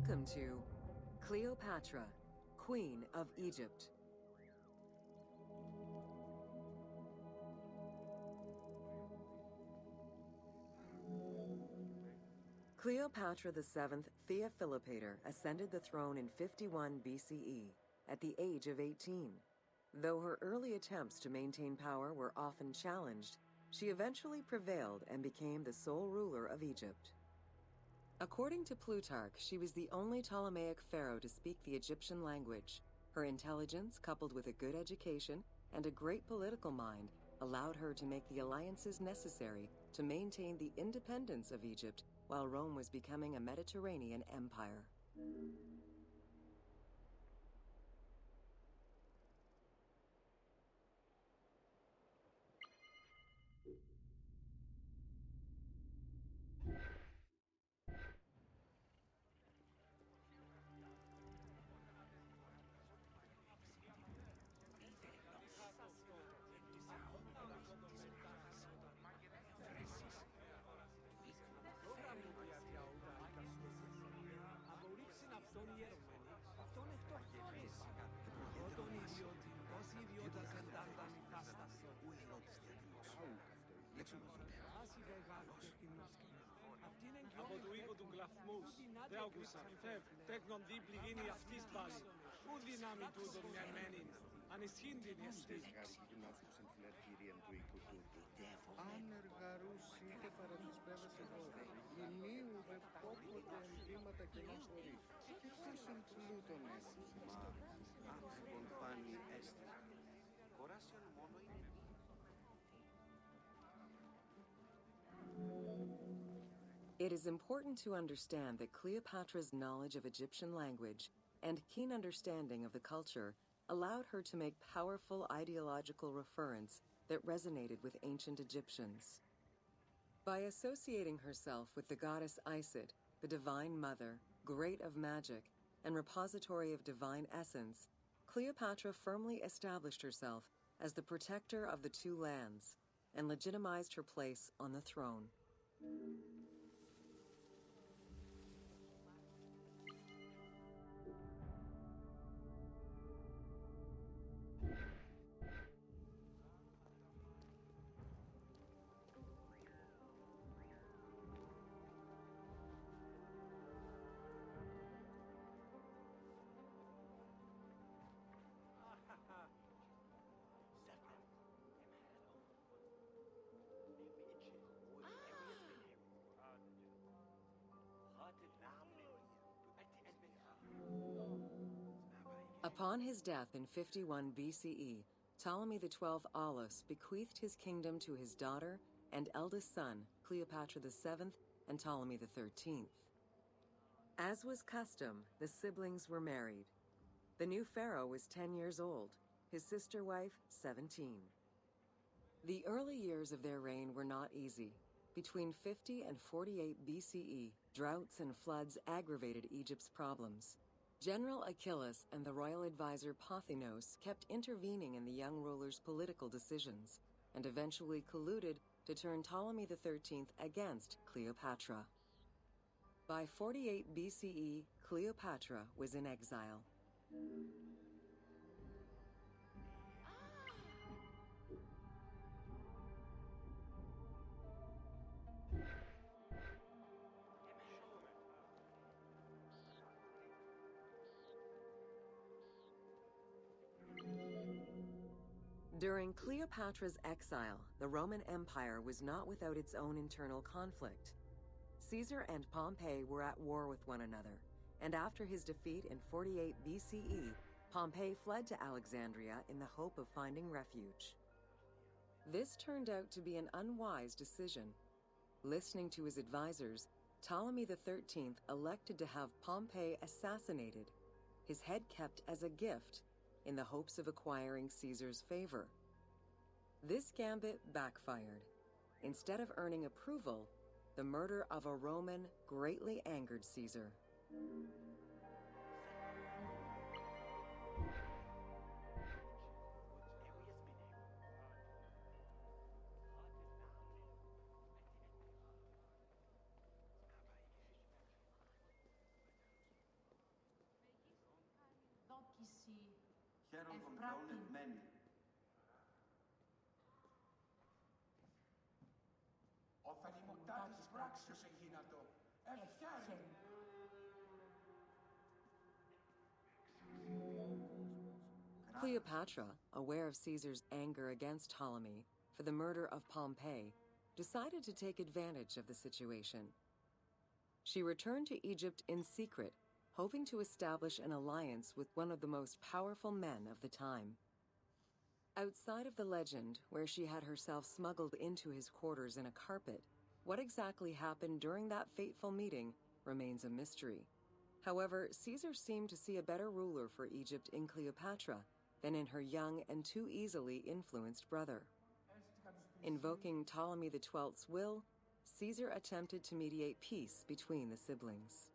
Welcome to Cleopatra, Queen of Egypt. Cleopatra VII Theophilopator ascended the throne in 51 BCE at the age of 18. Though her early attempts to maintain power were often challenged, she eventually prevailed and became the sole ruler of Egypt. According to Plutarch, she was the only Ptolemaic pharaoh to speak the Egyptian language. Her intelligence, coupled with a good education and a great political mind, allowed her to make the alliances necessary to maintain the independence of Egypt while Rome was becoming a Mediterranean empire. Από του οίκου του γλαφμούς, δε άκουσαν, φεύ, τέκνον δίπλη γίνει αυτής πάλι. Πού δυνάμει τούτον μια μένην, ανισχύν την εστί. Άνεργαρούς είτε παρά τις πέβες εδώ, ηλίου δε πόποτε εμβήματα και να χωρεί. Και τόσον πλούτον έχουν, μα άνθρωπον πάνι έστε. Κοράσιον μόνο είναι. It is important to understand that Cleopatra's knowledge of Egyptian language and keen understanding of the culture allowed her to make powerful ideological reference that resonated with ancient Egyptians. By associating herself with the goddess Isis, the divine mother, great of magic, and repository of divine essence, Cleopatra firmly established herself as the protector of the two lands and legitimized her place on the throne. Upon his death in 51 BCE, Ptolemy XII Aulus bequeathed his kingdom to his daughter and eldest son, Cleopatra VII and Ptolemy XIII. As was custom, the siblings were married. The new pharaoh was 10 years old, his sister wife 17. The early years of their reign were not easy. Between 50 and 48 BCE, droughts and floods aggravated Egypt's problems. General Achilles and the royal advisor Pothinos kept intervening in the young ruler's political decisions, and eventually colluded to turn Ptolemy XIII against Cleopatra. By 48 BCE, Cleopatra was in exile. During Cleopatra's exile, the Roman Empire was not without its own internal conflict. Caesar and Pompey were at war with one another, and after his defeat in 48 BCE, Pompey fled to Alexandria in the hope of finding refuge. This turned out to be an unwise decision. Listening to his advisors, Ptolemy XIII elected to have Pompey assassinated, his head kept as a gift, in the hopes of acquiring Caesar's favor. This gambit backfired. Instead of earning approval, the murder of a Roman greatly angered Caesar. Χαίρον των θεών ευμένη. Ο θανιμοκτάτης πράξιος εγίνατο, ευχαίρει. Cleopatra, aware of Caesar's anger against Ptolemy for the murder of Pompey, decided to take advantage of the situation. She returned to Egypt in secret, hoping to establish an alliance with one of the most powerful men of the time. Outside of the legend, where she had herself smuggled into his quarters in a carpet, what exactly happened during that fateful meeting remains a mystery. However, Caesar seemed to see a better ruler for Egypt in Cleopatra than in her young and too easily influenced brother. Invoking Ptolemy XII's will, Caesar attempted to mediate peace between the siblings.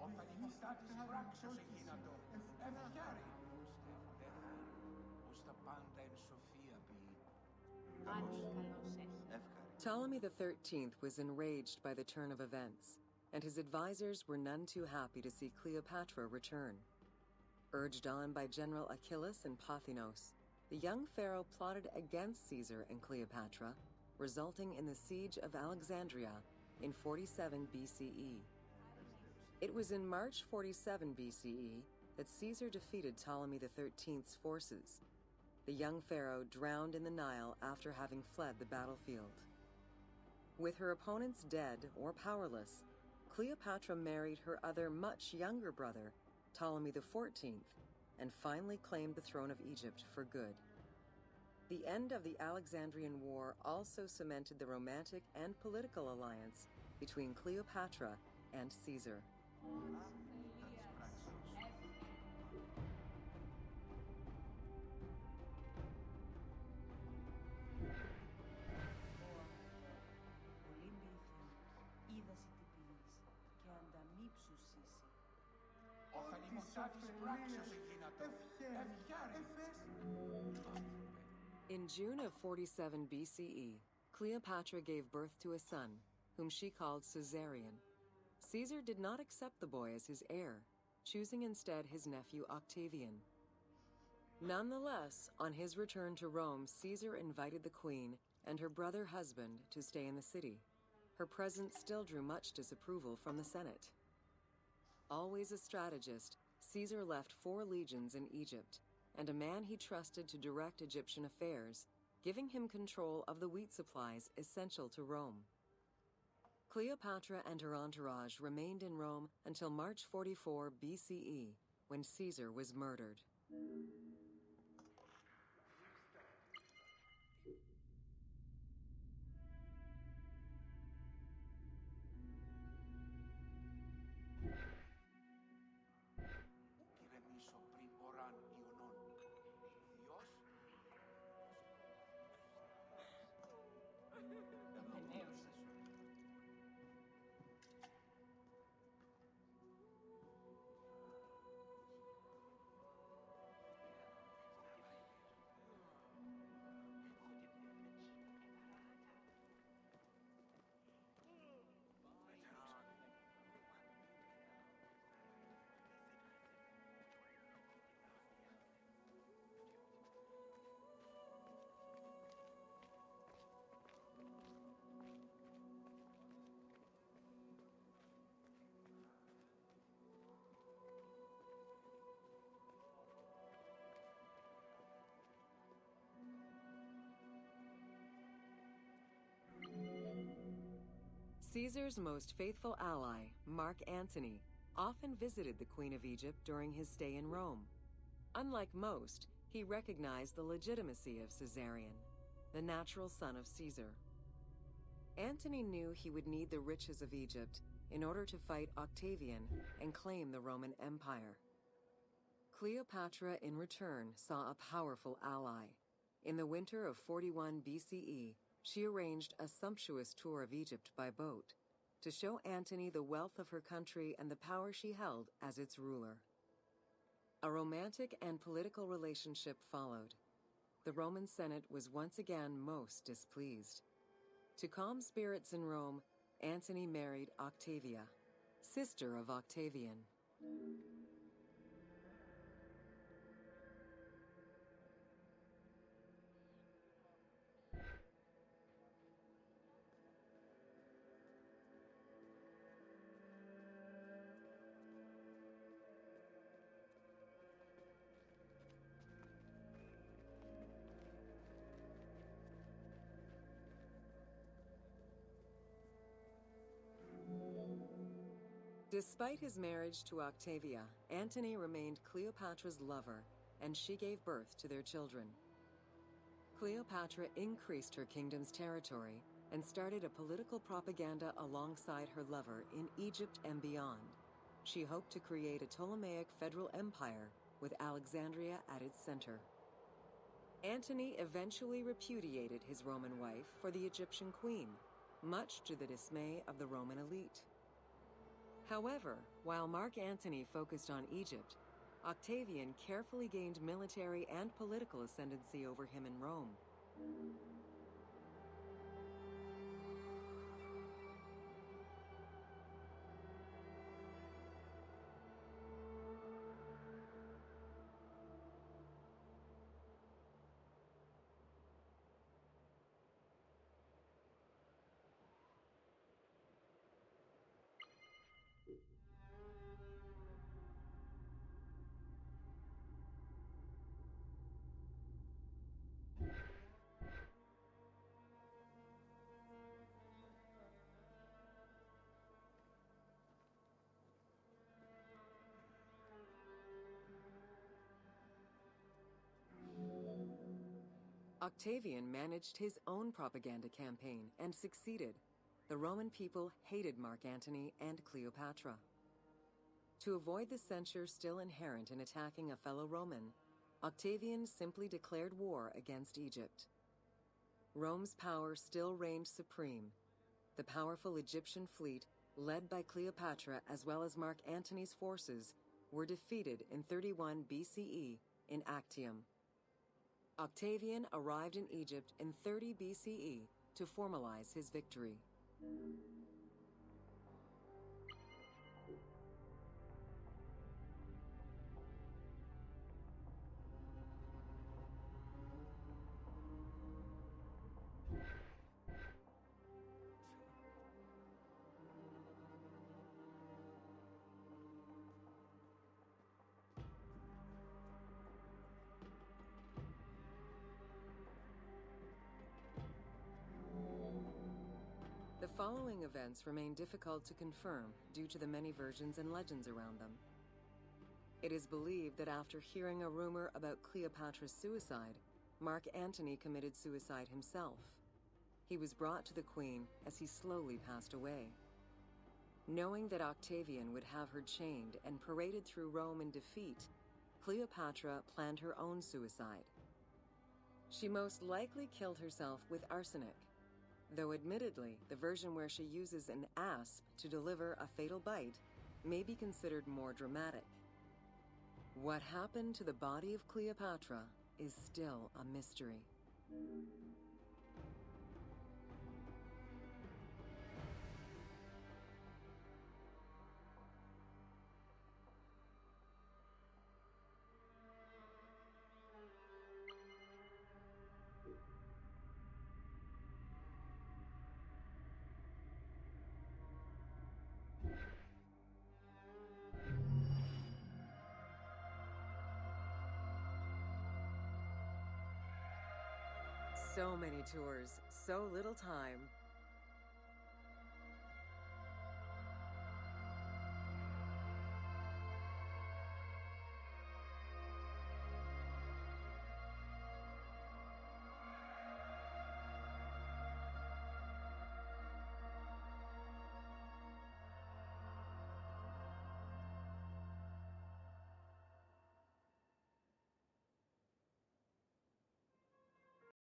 Ο θανιμοκτάτης πράξιος εγίνατο, ευχαίρει. Ως τα πάντα εν σοφία ποιεί. Ptolemy XIII was enraged by the turn of events, and his advisors were none too happy to see Cleopatra return. Urged on by General Achillas and Pothinos, the young pharaoh plotted against Caesar and Cleopatra, resulting in the siege of Alexandria in 47 BCE. It was in March 47 BCE that Caesar defeated Ptolemy XIII's forces. The young pharaoh drowned in the Nile after having fled the battlefield. With her opponents dead or powerless, Cleopatra married her other much younger brother, Ptolemy XIV, and finally claimed the throne of Egypt for good. The end of the Alexandrian War also cemented the romantic and political alliance between Cleopatra and Caesar. Ο θανιμοκτάτης πράξιος εγίνατο, ευχαίρει. In June of 47 BCE, Cleopatra gave birth to a son, whom she called Caesarion. Caesar did not accept the boy as his heir, choosing instead his nephew Octavian. Nonetheless, on his return to Rome, Caesar invited the queen and her brother husband to stay in the city. Her presence still drew much disapproval from the Senate. Always a strategist, Caesar left 4 legions in Egypt, and a man he trusted to direct Egyptian affairs, giving him control of the wheat supplies essential to Rome. Cleopatra and her entourage remained in Rome until March 44 BCE, when Caesar was murdered. Κυρεμίσω πριν μποράν Ιωνών. Υιός. Caesar's most faithful ally, Mark Antony, often visited the Queen of Egypt during his stay in Rome. Unlike most, he recognized the legitimacy of Caesarion, the natural son of Caesar. Antony knew he would need the riches of Egypt in order to fight Octavian and claim the Roman Empire. Cleopatra, in return, saw a powerful ally. In the winter of 41 BCE, she arranged a sumptuous tour of Egypt by boat to show Antony the wealth of her country and the power she held as its ruler. A romantic and political relationship followed. The Roman Senate was once again most displeased. To calm spirits in Rome, Antony married Octavia, sister of Octavian. Despite his marriage to Octavia, Antony remained Cleopatra's lover, and she gave birth to their children. Cleopatra increased her kingdom's territory and started a political propaganda alongside her lover in Egypt and beyond. She hoped to create a Ptolemaic federal empire with Alexandria at its center. Antony eventually repudiated his Roman wife for the Egyptian queen, much to the dismay of the Roman elite. However, while Mark Antony focused on Egypt, Octavian carefully gained military and political ascendancy over him in Rome. Octavian managed his own propaganda campaign and succeeded. The Roman people hated Mark Antony and Cleopatra. To avoid the censure still inherent in attacking a fellow Roman, Octavian simply declared war against Egypt. Rome's power still reigned supreme. The powerful Egyptian fleet, led by Cleopatra as well as Mark Antony's forces, were defeated in 31 BCE in Actium. Octavian arrived in Egypt in 30 BCE to formalize his victory. The following events remain difficult to confirm due to the many versions and legends around them. It is believed that after hearing a rumor about Cleopatra's suicide, Mark Antony committed suicide himself. He was brought to the queen as he slowly passed away. Knowing that Octavian would have her chained and paraded through Rome in defeat, Cleopatra planned her own suicide. She most likely killed herself with arsenic, though admittedly, the version where she uses an asp to deliver a fatal bite may be considered more dramatic. What happened to the body of Cleopatra is still a mystery. So many tours, so little time.